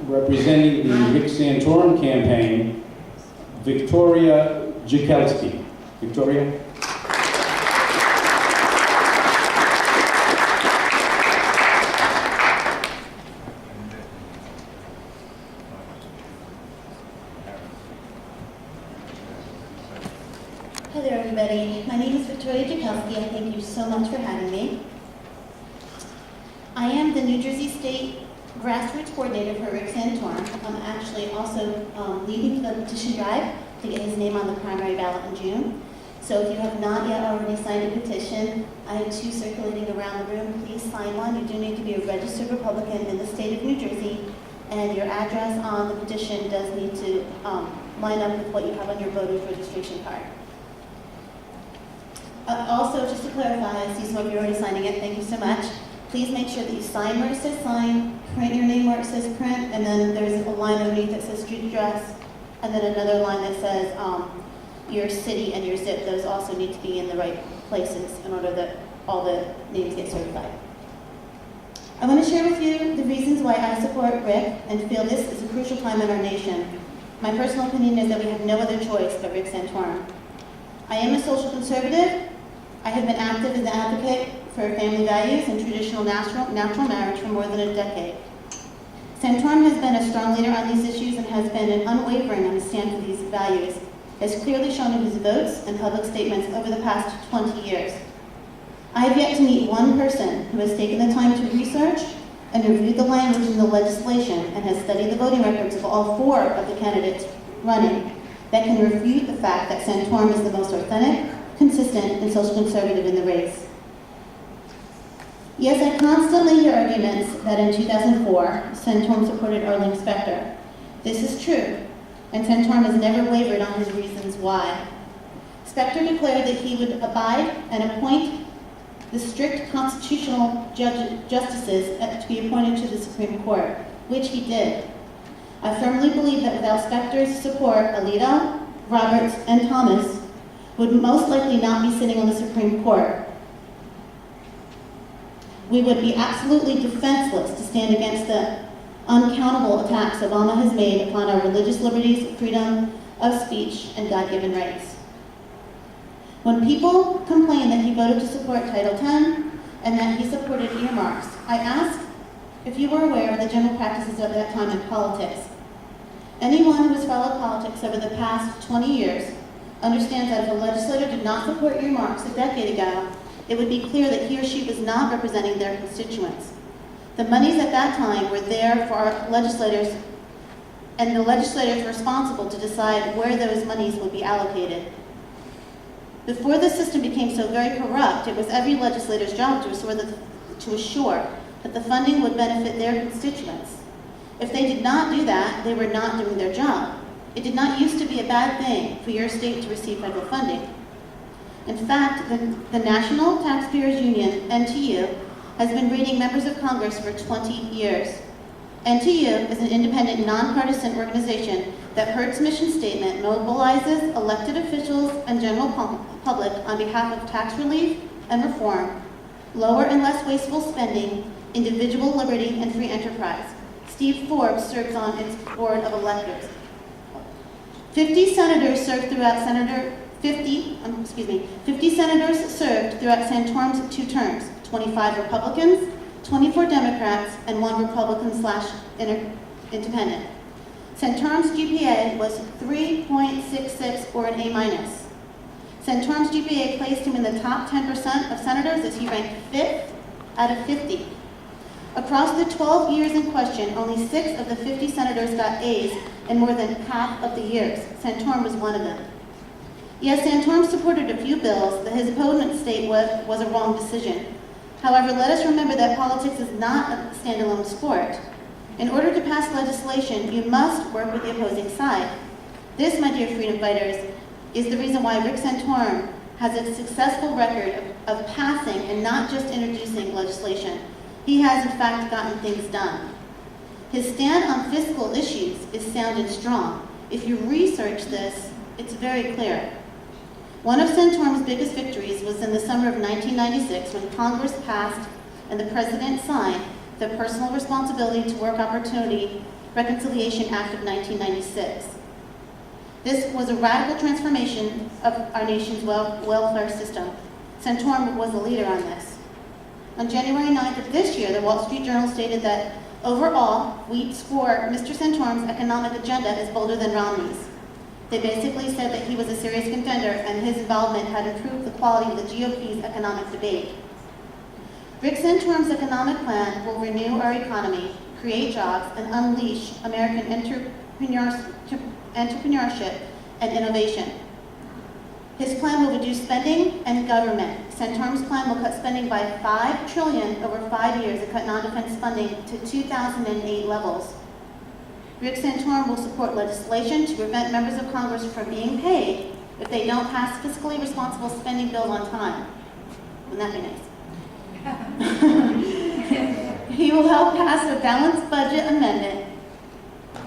representing the Rick Santorum campaign, Victoria Jakelsky. Victoria? Hi there, everybody. My name is Victoria Jakelsky, and thank you so much for having me. I am the New Jersey State grassroots coordinator for Rick Santorum. I'm actually also leading the petition drive to get his name on the primary ballot in June. So if you have not yet already signed a petition, I have two circulating around the room. Please sign one. You do need to be a registered Republican in the state of New Jersey, and your address on the petition does need to line up with what you have on your voter's registration card. Also, just to clarify, I see some of you already signing it. Thank you so much. Please make sure that you sign where it says sign, print your name where it says print, and then there's a line underneath that says street address, and then another line that says your city and your zip. Those also need to be in the right places in order that all the names get certified. I want to share with you the reasons why I support Rick and feel this is a crucial time in our nation. My personal opinion is that we have no other choice but Rick Santorum. I am a social conservative. I have been active as an advocate for family values and traditional natural marriage for more than a decade. Santorum has been a strong leader on these issues and has been unwavering on his stand for these values, as clearly shown in his votes and public statements over the past 20 years. I have yet to meet one person who has taken the time to research and review the language in the legislation and has studied the voting records of all four of the candidates running that can refute the fact that Santorum is the most authentic, consistent, and social conservative in the race. Yes, I constantly hear arguments that in 2004, Santorum supported Arlene Specter. This is true, and Santorum has never wavered on his reasons why. Specter declared that he would abide and appoint the strict constitutional justices to be appointed to the Supreme Court, which he did. I firmly believe that without Specter's support, Alito, Roberts, and Thomas would most likely not be sitting on the Supreme Court. We would be absolutely defenseless to stand against the uncountable attacks Obama has made upon our religious liberties, freedom of speech, and God-given rights. When people complain that he voted to support Title X and that he supported earmarks, I ask if you were aware of the general practices of that time in politics. Anyone who has followed politics over the past 20 years understands that if a legislator did not support earmarks a decade ago, it would be clear that he or she was not representing their constituents. The monies at that time were there for our legislators, and the legislators were responsible to decide where those monies would be allocated. Before the system became so very corrupt, it was every legislator's job to assure that the funding would benefit their constituents. If they did not do that, they were not doing their job. It did not used to be a bad thing for your state to receive federal funding. In fact, the National Taxpayers Union, NTU, has been rating members of Congress for 20 years. NTU is an independent, nonpartisan organization that, per its mission statement, mobilizes elected officials and general public on behalf of tax relief and reform, lower and less wasteful spending, individual liberty, and free enterprise. Steve Forbes serves on its board of electors. 50 senators served throughout 50 senators served throughout Santorum's 2 terms, 25 Republicans, 24 Democrats, and 1 Republican/independent. Santorum's GPA was 3.66 or an A-. Santorum's GPA placed him in the top 10% of senators as he ranked 5th out of 50. Across the 12 years in question, only 6 of the 50 senators got A's in more than half of the years. Santorum was one of them. Yes, Santorum supported a few bills that his opponents state was a wrong decision. However, let us remember that politics is not a standalone sport. In order to pass legislation, you must work with the opposing side. This, my dear freedom fighters, is the reason why Rick Santorum has a successful record of passing and not just introducing legislation. He has, in fact, gotten things done. His stand on fiscal issues is sound and strong. If you research this, it's very clear. One of Santorum's biggest victories was in the summer of 1996 when Congress passed and the President signed the Personal Responsibility to Work Opportunity Reconciliation Act of 1996. This was a radical transformation of our nation's welfare system. Santorum was the leader on this. On January 9th of this year, the Wall Street Journal stated that overall, we score Mr. Santorum's economic agenda is bolder than Romney's. They basically said that he was a serious contender and his involvement had improved the quality of the GOP's economic debate. Rick Santorum's economic plan will renew our economy, create jobs, and unleash American entrepreneurship and innovation. His plan will reduce spending and government. Santorum's plan will cut spending by $5 trillion over 5 years and cut non-defense funding to 2008 levels. Rick Santorum will support legislation to prevent members of Congress from being paid if they don't pass fiscally responsible spending bills on time. Wouldn't that be nice? He will help pass a balanced budget amendment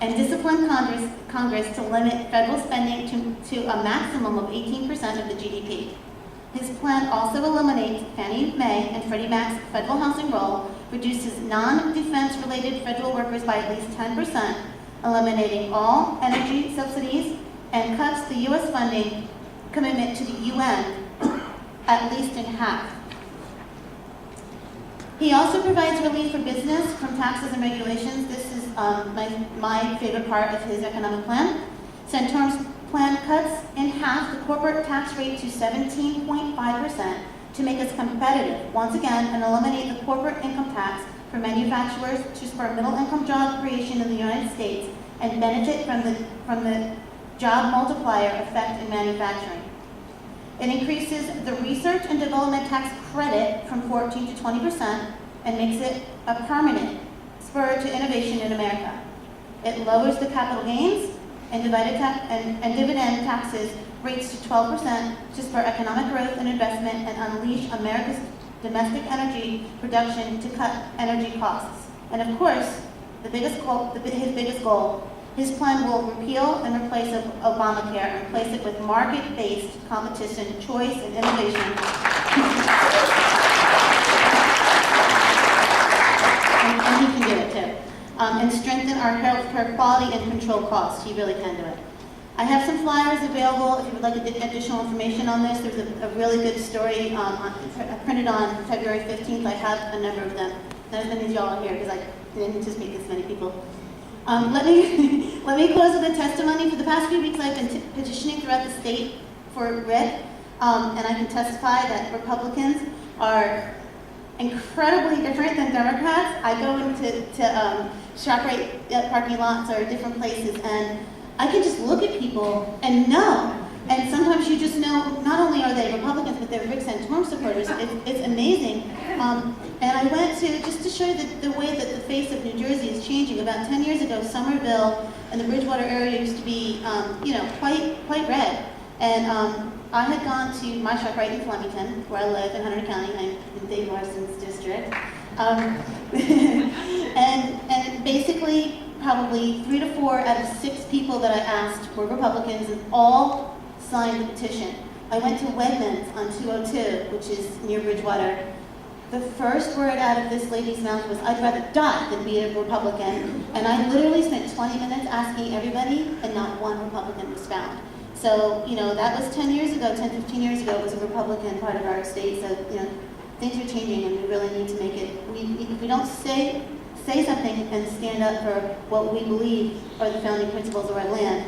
and discipline Congress to limit federal spending to a maximum of 18% of the GDP. His plan also eliminates Fannie Mae and Freddie Mac's federal housing roll, reduces non-defense related federal workers by at least 10%, eliminating all energy subsidies, and cuts the U.S. funding commitment to the UN at least in half. He also provides relief for business from taxes and regulations. This is my favorite part of his economic plan. Santorum's plan cuts in half the corporate tax rate to 17.5% to make us competitive once again and eliminate the corporate income tax for manufacturers to spur middle-income job creation in the United States and benefit from the job multiplier effect in manufacturing. It increases the research and development tax credit from 14 to 20% and makes it a permanent spur to innovation in America. It lowers the capital gains and dividend taxes rates to 12% to spur economic growth and investment and unleash America's domestic energy production to cut energy costs. And of course, his biggest goal, his plan will repeal and replace Obamacare and replace it with market-based competition, choice, and innovation. and he can do it too. And strengthen our healthcare quality and control costs. He really can do it. I have some flyers available if you would like additional information on this. There's a really good story printed on February 15th. I have a number of them. Not as many as y'all are here because I didn't anticipate this many people. Let me close with a testimony. For the past few weeks, I've been petitioning throughout the state for Rick, and I can testify that Republicans are incredibly different than Democrats. I go into ShopRite parking lots or different places, and I can just look at people and know. And sometimes you just know not only are they Republicans, but they're Rick Santorum supporters. It's amazing. And I went to, just to show you the way that the face of New Jersey is changing. About 10 years ago, Somerville and the Bridgewater area used to be, quite red. And I had gone to my ShopRite in Flemington, where I live in Hunter County. I'm in Dave Larson's district. And basically, probably 3 to 4 out of 6 people that I asked were Republicans, and all signed the petition. I went to Wegmans on 202, which is near Bridgewater. The first word out of this lady's mouth was, "I'd rather die than be a Republican." And I literally spent 20 minutes asking everybody, and not one Republican was found. So, that was 10 years ago, 10, 15 years ago, it was a Republican part of our state. So, things are changing, and we really need to make it, if we don't say something and stand up for what we believe are the founding principles of our land,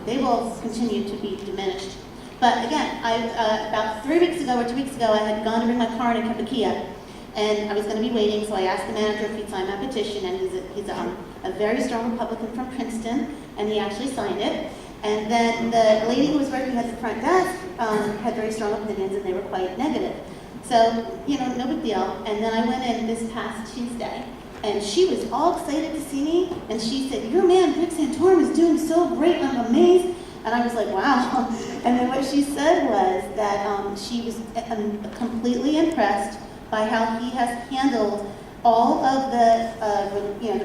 they will continue to be diminished. But again, about 3 weeks ago or 2 weeks ago, I had gone to bring my car in Kappakia, and I was going to be waiting, so I asked the manager if he'd sign my petition, and he's a very strong Republican from Princeton, and he actually signed it. And then the lady who was working at the front desk had very strong opinions, and they were quite negative. So, no big deal. And then I went in this past Tuesday, and she was all excited to see me, and she said, "Your man, Rick Santorum, is doing so great, I'm amazed." And I was like, wow. And then what she said was that she was completely impressed by how he has handled all of the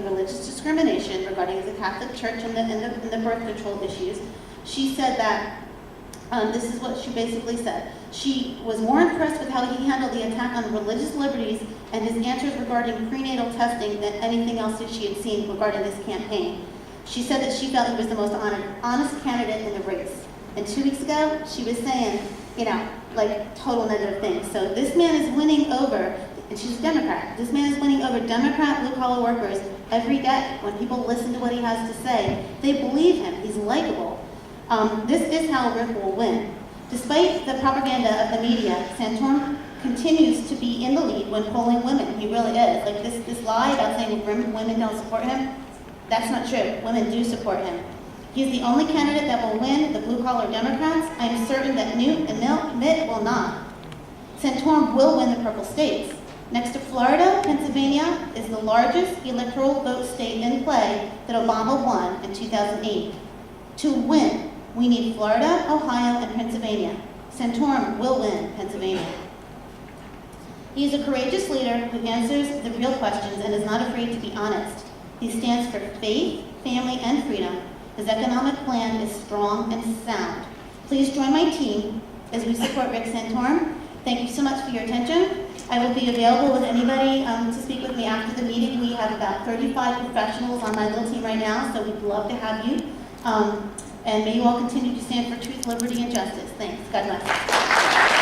religious discrimination regarding the Catholic Church and the birth control issues. She said that This is what she basically said. She was more impressed with how he handled the attack on religious liberties and his answers regarding prenatal testing than anything else that she had seen regarding this campaign. She said that she felt he was the most honest candidate in the race. And 2 weeks ago, she was saying, you know, like total negative things. So this man is winning over, and she's a Democrat, this man is winning over Democrat blue-collar workers every day. When people listen to what he has to say, they believe him. He's likable. This is how Rick will win. Despite the propaganda of the media, Santorum continues to be in the lead when polling women. He really is. Like this lie about saying women don't support him, that's not true. Women do support him. He's the only candidate that will win the blue-collar Democrats. I am certain that Newt and Mitt will not. Santorum will win the purple states. Next to Florida, Pennsylvania is the largest electoral vote state in play that Obama won in 2008. To win, we need Florida, Ohio, and Pennsylvania. Santorum will win Pennsylvania. He is a courageous leader who answers the real questions and is not afraid to be honest. He stands for faith, family, and freedom. His economic plan is strong and sound. Please join my team as we support Rick Santorum. Thank you so much for your attention. I will be available with anybody to speak with me after the meeting. We have about 35 professionals on my little team right now, so we'd love to have you. And may you all continue to stand for truth, liberty, and justice. Thanks. God bless.